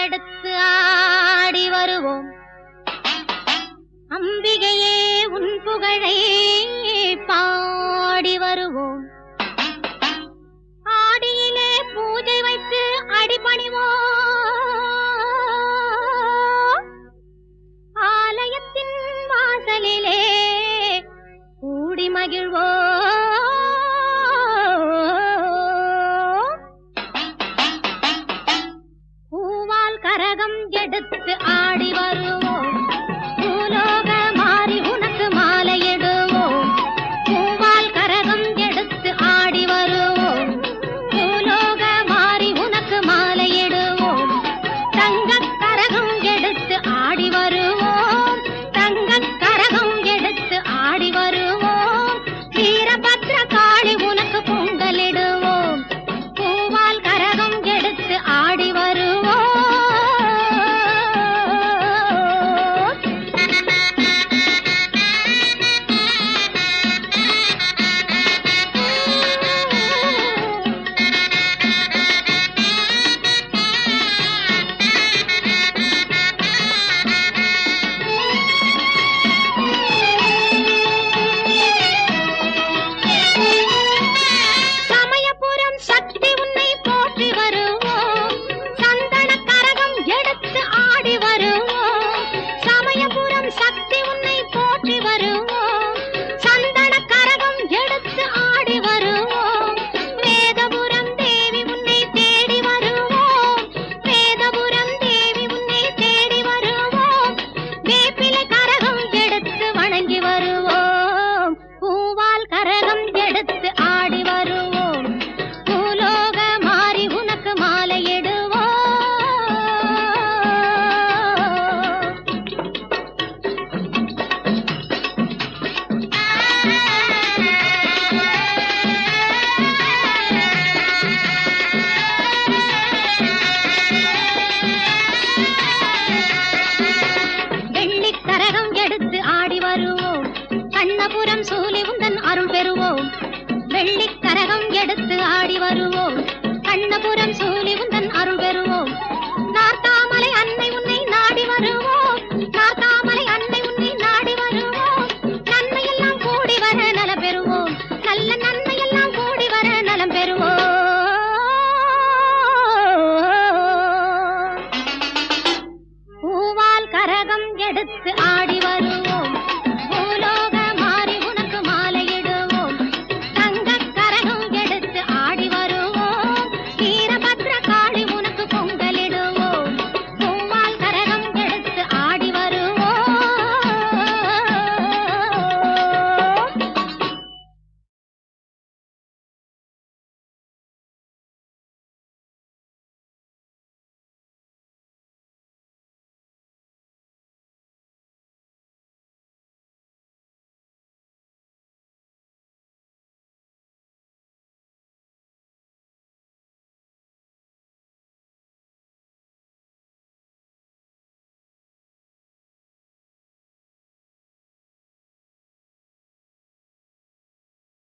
எடுத்து ஆடி வருவோம். அம்பிகையே உன் புகழை பாடி வருவோம். ஆடியிலே பூஜை வைத்து அடிபணிவோம். ஆலயத்தின் வாசலிலே கூடி மகிழ்வோம். பூவால் கரகம் எடுத்து ஆடி வருவோம். பூலோக மாறி உனக்கு மாலையிடுவோம். பூவால் கரகம் எடுத்து ஆடி வருவோம். பூலோக மாறி உனக்கு மாலையிடுவோம். தங்கக் கரகம் எடுத்து ஆடி வருவோம். தங்கக் கரகம் எடுத்து ஆடி வருவோம். வீரபத்ர காளி உனக்கு பொங்கலிடுவோம். பூவால் கரகம் எடுத்து ஆடி வருவோம். சமயபுரம் சக்தி உன்னை போற்றி வருவோம். சந்தன கரகம் எடுத்து ஆடி வருவோம். சமயபுரம் சக்தி உன்னை போற்றி வருவோம். சந்தன கரகம் எடுத்து ஆடி வருவோம். வேதபுரம் தேவி உன்னை தேடி வருவோம். வேதபுரம் தேவி உன்னை தேடி வருவோம். வேப்பிலை கரகம் எடுத்து வணங்கி வருவோம். பூவால் கரகம் எடுத்து ஆடி வருவோம். பூலோக மாறி உனக்கு மாலையிடுவோம். வெள்ளிக் கரகம் எடுத்து ஆடி வருவோம். கண்ணபுரம் சூலி உந்தன் அருள் பெறுவோம். வெள்ளிக் கரகம் எடுத்து ஆடி வருவோம். கண்ணபுரம் சூலி உந்தன் அருள்